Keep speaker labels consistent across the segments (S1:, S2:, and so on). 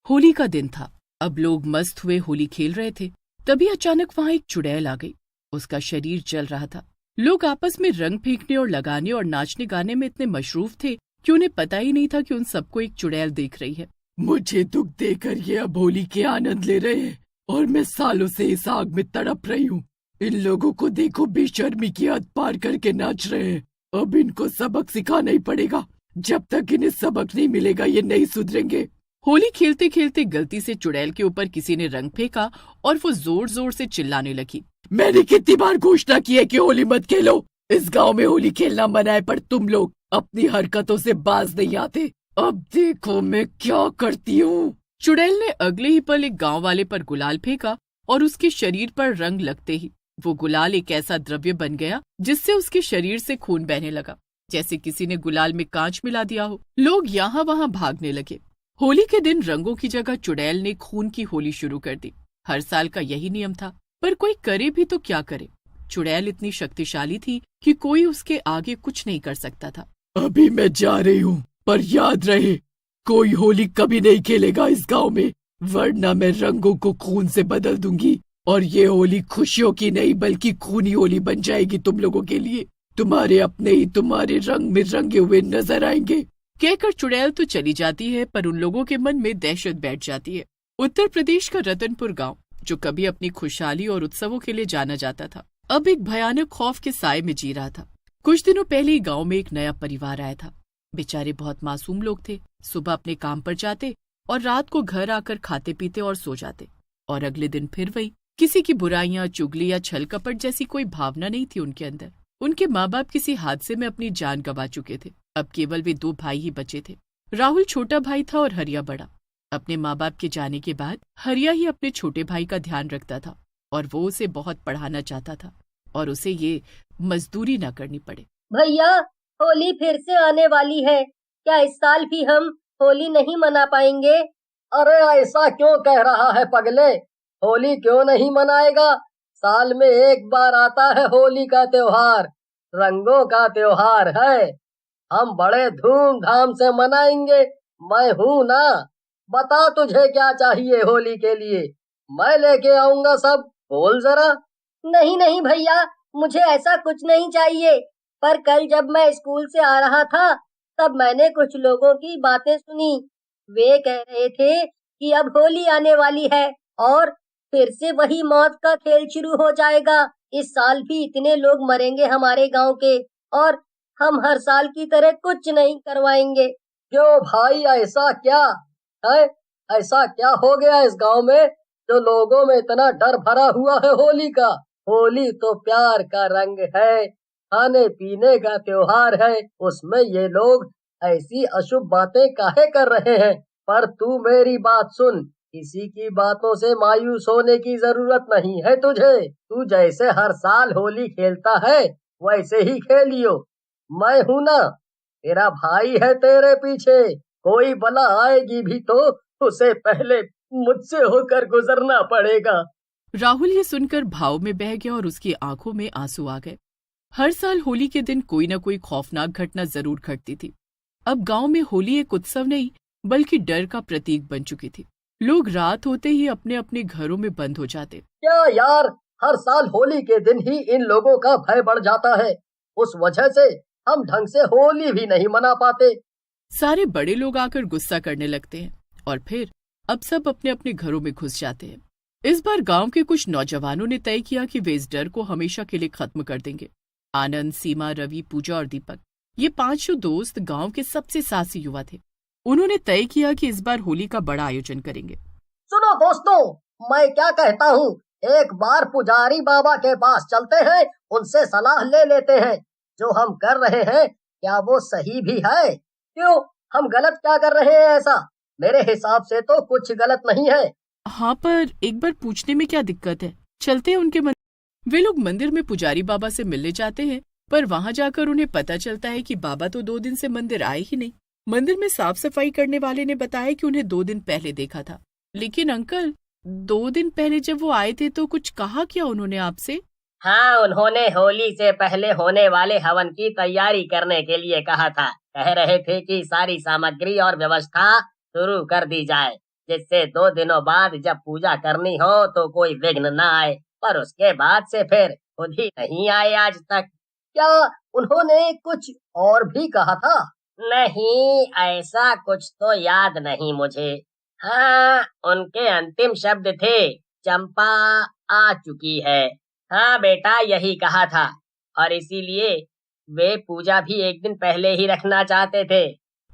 S1: होली का दिन था। अब लोग मस्त हुए होली खेल रहे थे। तभी अचानक वहां एक चुड़ैल आ गई। उसका शरीर जल रहा था। लोग आपस में रंग फेंकने और लगाने और नाचने गाने में इतने मशरूफ थे कि उन्हें पता ही नहीं था कि उन सबको एक चुड़ैल देख रही है।
S2: मुझे दुख देकर ये अब होली के आनंद ले रहे हैं और मैं सालों से इस आग में तड़प रही हूँ। इन लोगों को देखो, बेशर्मी की हद पार करके नाच रहे हैं। अब इनको सबक सिखाना ही पड़ेगा। जब तक इन्हें सबक नहीं मिलेगा ये नहीं सुधरेंगे।
S1: होली खेलते खेलते गलती से चुड़ैल के ऊपर किसी ने रंग फेंका और वो जोर जोर से चिल्लाने लगी।
S2: मैंने कितनी बार घोषणा की है कि होली मत खेलो। इस गांव में होली खेलना मना है, पर तुम लोग अपनी हरकतों से बाज नहीं आते। अब देखो मैं क्या करती हूँ।
S1: चुड़ैल ने अगले ही पल एक गांव वाले पर गुलाल फेंका और उसके शरीर पर रंग लगते ही वो गुलाल एक ऐसा द्रव्य बन गया जिससे उसके शरीर से खून बहने लगा, जैसे किसी ने गुलाल में कांच मिला दिया हो। लोग यहाँ वहाँ भागने लगे। होली के दिन रंगों की जगह चुड़ैल ने खून की होली शुरू कर दी। हर साल का यही नियम था, पर कोई करे भी तो क्या करे। चुड़ैल इतनी शक्तिशाली थी कि कोई उसके आगे कुछ नहीं कर सकता था।
S2: अभी मैं जा रही हूँ, पर याद रहे कोई होली कभी नहीं खेलेगा इस गांव में, वरना मैं रंगों को खून से बदल दूंगी और ये होली खुशियों की नहीं बल्कि खूनी होली बन जाएगी तुम लोगों के लिए। तुम्हारे अपने ही तुम्हारे रंग में रंगे हुए नजर आएंगे।
S1: कहकर चुड़ैल तो चली जाती है, पर उन लोगों के मन में दहशत बैठ जाती है। उत्तर प्रदेश का रतनपुर गांव, जो कभी अपनी खुशहाली और उत्सवों के लिए जाना जाता था, अब एक भयानक खौफ के साए में जी रहा था। कुछ दिनों पहले ही गांव में एक नया परिवार आया था। बेचारे बहुत मासूम लोग थे। सुबह अपने काम पर जाते और रात को घर आकर खाते पीते और सो जाते, और अगले दिन फिर वही। किसी की बुराइयां, चुगली या छल कपट जैसी कोई भावना नहीं थी उनके अंदर। उनके माँ बाप किसी हादसे में अपनी जान गंवा चुके थे। अब केवल वे 2 भाई ही बचे थे। राहुल छोटा भाई था और हरिया बड़ा। अपने माँ बाप के जाने के बाद हरिया ही अपने छोटे भाई का ध्यान रखता था और वो उसे बहुत पढ़ाना चाहता था और उसे ये मजदूरी न करनी पड़े।
S3: भैया, होली फिर से आने वाली है। क्या इस साल भी हम होली नहीं मना पाएंगे?
S4: अरे ऐसा क्यों कह रहा है पगले? होली क्यों नहीं मनाएगा? साल में एक बार आता है होली का त्योहार, रंगों का त्योहार है। हम बड़े धूमधाम से मनाएंगे। मैं हूँ ना। बता तुझे क्या चाहिए होली के लिए, मैं लेके आऊंगा सब। बोल जरा।
S3: नहीं नहीं भैया, मुझे ऐसा कुछ नहीं चाहिए। पर कल जब मैं स्कूल से आ रहा था तब मैंने कुछ लोगों की बातें सुनी। वे कह रहे थे कि अब होली आने वाली है और फिर से वही मौत का खेल शुरू हो जाएगा। इस साल भी इतने लोग मरेंगे हमारे गांव के, और हम हर साल की तरह कुछ नहीं करवाएंगे।
S4: क्यों भाई, ऐसा क्या है? ऐसा क्या हो गया इस गांव में जो लोगों में इतना डर भरा हुआ है होली का? होली तो प्यार का रंग है, खाने पीने का त्योहार है। उसमें ये लोग ऐसी अशुभ बातें काहे कर रहे हैं? पर तू मेरी बात सुन, किसी की बातों से मायूस होने की जरूरत नहीं है तुझे। तू जैसे हर साल होली खेलता है वैसे ही खेलियो। मैं हूं ना, तेरा भाई है तेरे पीछे। कोई बला आएगी भी तो उसे पहले मुझसे होकर गुजरना पड़ेगा।
S1: राहुल ये सुनकर भाव में बह गया और उसकी आंखों में आंसू आ गए। हर साल होली के दिन कोई न कोई खौफनाक घटना जरूर घटती थी। अब गांव में होली एक उत्सव नहीं बल्कि डर का प्रतीक बन चुकी थी। लोग रात होते ही अपने अपने घरों में बंद हो जाते।
S4: क्या यार, हर साल होली के दिन ही इन लोगों का भय बढ़ जाता है। उस वजह से हम ढंग से होली भी नहीं मना पाते।
S1: सारे बड़े लोग आकर गुस्सा करने लगते हैं और फिर अब सब अपने अपने घरों में घुस जाते हैं। इस बार गांव के कुछ नौजवानों ने तय किया कि वे इस डर को हमेशा के लिए खत्म कर देंगे। आनंद, सीमा, रवि, पूजा और दीपक, ये 5 दोस्त गांव के सबसे साहसी युवा थे। उन्होंने तय किया कि इस बार होली का बड़ा आयोजन करेंगे।
S4: सुनो दोस्तों, मैं क्या कहता हूँ, एक बार पुजारी बाबा के पास चलते हैं, उनसे सलाह ले लेते हैं। जो हम कर रहे हैं क्या वो सही भी है? क्यों, हम गलत क्या कर रहे हैं ऐसा? मेरे हिसाब से तो कुछ गलत नहीं है।
S1: हाँ, पर एक बार पूछने में क्या दिक्कत है? चलते हैं उनके मंदिर। वे लोग मंदिर में पुजारी बाबा से मिलने जाते हैं, पर वहाँ जाकर उन्हें पता चलता है कि बाबा तो 2 दिन से मंदिर आए ही नहीं। मंदिर में साफ सफाई करने वाले ने बताया कि उन्हें 2 दिन पहले देखा था। लेकिन अंकल, 2 दिन पहले जब वो आए थे तो कुछ कहा क्या उन्होंने आपसे?
S5: हाँ, उन्होंने होली से पहले होने वाले हवन की तैयारी करने के लिए कहा था। कह रहे थे कि सारी सामग्री और व्यवस्था शुरू कर दी जाए। जिससे 2 दिनों बाद जब पूजा करनी हो तो कोई विघ्न न आए। पर उसके बाद से फिर खुद ही नहीं आए आज तक।
S4: क्या उन्होंने कुछ और भी कहा था?
S5: नहीं, ऐसा कुछ तो याद नहीं मुझे। हाँ, उनके अंतिम शब्द थे, चंपा आ चुकी है। हाँ बेटा, यही कहा था, और इसीलिए वे पूजा भी एक दिन पहले ही रखना चाहते थे।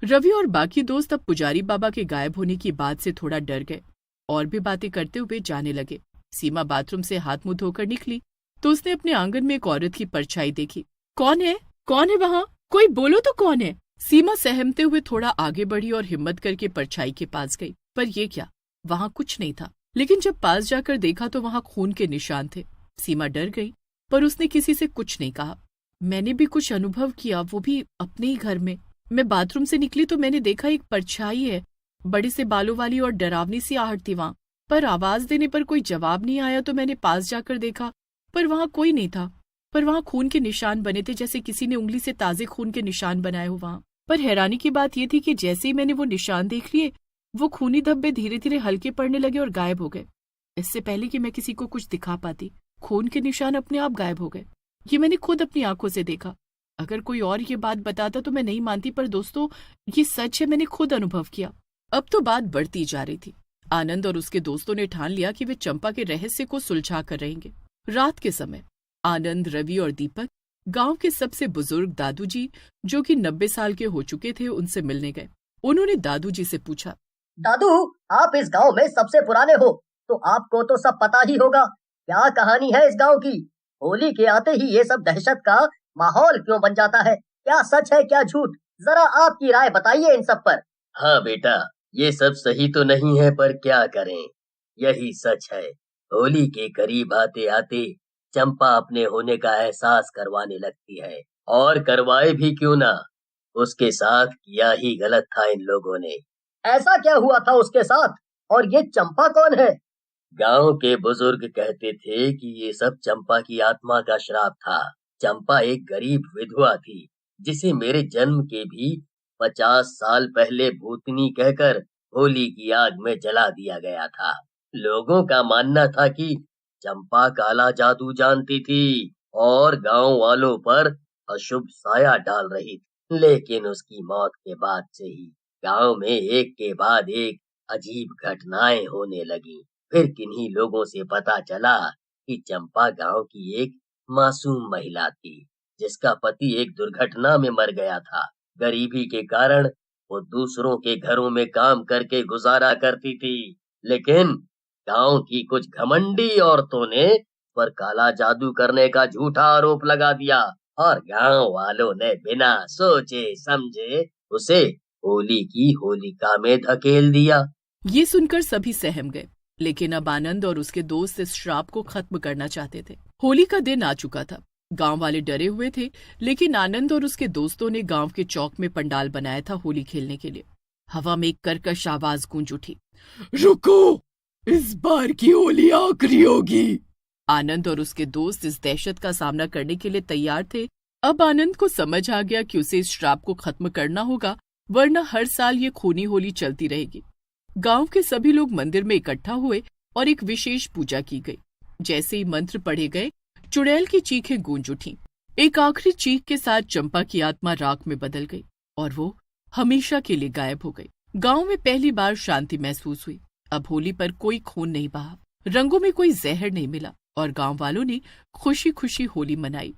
S1: रवि और बाकी दोस्त अब पुजारी बाबा के गायब होने की बात से थोड़ा डर गए और भी बातें करते हुए जाने लगे। सीमा बाथरूम से हाथ मुंह धोकर निकली तो उसने अपने आंगन में एक औरत की परछाई देखी। कौन है वहाँ? कोई बोलो तो कौन है? सीमा सहमते हुए थोड़ा आगे बढ़ी और हिम्मत करके परछाई के पास गई, पर ये क्या, वहाँ कुछ नहीं था। लेकिन जब पास जाकर देखा तो वहाँ खून के निशान थे। सीमा डर गई, पर उसने किसी से कुछ नहीं कहा। मैंने भी कुछ अनुभव किया, वो भी अपने ही घर में। मैं बाथरूम से निकली तो मैंने देखा एक परछाई है, बड़े से बालों वाली, और डरावनी सी आहट थी वहाँ। पर आवाज देने पर कोई जवाब नहीं आया तो मैंने पास जाकर देखा, पर वहाँ कोई नहीं था। पर वहाँ खून के निशान बने थे, जैसे किसी ने उंगली से ताजे खून के निशान बनाए हो वहाँ। पर हैरानी की बात यह थी कि जैसे ही मैंने वो निशान देख लिए, वो खूनी धब्बे धीरे धीरे हल्के पड़ने लगे और गायब हो गए। इससे पहले कि मैं किसी को कुछ दिखा पाती, खून के निशान अपने आप गायब हो गए। ये मैंने खुद अपनी आंखों से देखा। अगर कोई और ये बात बताता तो मैं नहीं मानती, पर दोस्तों ये सच है, मैंने खुद अनुभव किया। अब तो बात बढ़ती जा रही थी। आनंद और उसके दोस्तों ने ठान लिया कि वे चंपा के रहस्य को सुलझा कर रहेंगे। रात के समय आनंद, रवि और दीपक गांव के सबसे बुजुर्ग दादू जी, जो कि 90 साल के हो चुके थे, उनसे मिलने गए। उन्होंने दादू जी से पूछा,
S4: दादू, आप इस गांव में सबसे पुराने हो, तो आपको तो सब पता ही होगा। क्या कहानी है इस गांव की? होली के आते ही ये सब दहशत का माहौल क्यों बन जाता है? क्या सच है, क्या झूठ? जरा आपकी राय बताइए इन सब पर।
S6: हाँ बेटा, ये सब सही तो नहीं है, पर क्या करें, यही सच है। होली के करीब आते आते चंपा अपने होने का एहसास करवाने लगती है, और करवाए भी क्यों ना, उसके साथ किया ही गलत था इन लोगों ने।
S4: ऐसा क्या हुआ था उसके साथ? और ये चंपा कौन है?
S6: गांव के बुजुर्ग कहते थे कि ये सब चंपा की आत्मा का श्राप था। चंपा एक गरीब विधवा थी, जिसे मेरे जन्म के भी 50 साल पहले भूतनी कहकर होली की आग में जला दिया गया था। लोगों का मानना था कि चंपा काला जादू जानती थी और गांव वालों पर अशुभ साया डाल रही थी। लेकिन उसकी मौत के बाद से ही गांव में एक के बाद एक अजीब घटनाएं होने लगी। फिर किन्हीं लोगों से पता चला कि चंपा गांव की एक मासूम महिला थी, जिसका पति एक दुर्घटना में मर गया था। गरीबी के कारण वो दूसरों के घरों में काम करके गुजारा करती थी, लेकिन गांव की कुछ घमंडी औरतों ने पर काला जादू करने का झूठा आरोप लगा दिया, और गांव वालों ने बिना सोचे समझे उसे होली की होलिका में धकेल दिया।
S1: ये सुनकर सभी सहम गए, लेकिन अब आनंद और उसके दोस्त इस श्राप को खत्म करना चाहते थे। होली का दिन आ चुका था। गांव वाले डरे हुए थे, लेकिन आनंद और उसके दोस्तों ने गांव के चौक में पंडाल बनाया था होली खेलने के लिए। हवा में एक कर्कश आवाज गूंज उठी,
S2: रुको, इस बार की होली आखिरी होगी।
S1: आनंद और उसके दोस्त इस दहशत का सामना करने के लिए तैयार थे। अब आनंद को समझ आ गया कि उसे इस श्राप को खत्म करना होगा, वरना हर साल ये खूनी होली चलती रहेगी। गांव के सभी लोग मंदिर में इकट्ठा हुए और एक विशेष पूजा की गई। जैसे ही मंत्र पढ़े गए, चुड़ैल की चीखें गूंज उठीं। एक आखिरी चीख के साथ चंपा की आत्मा राख में बदल गई और वो हमेशा के लिए गायब हो गई। गांव में पहली बार शांति महसूस हुई। अब होली पर कोई खून नहीं बहा, रंगों में कोई जहर नहीं मिला और गांव वालों ने खुशी खुशी होली मनाई।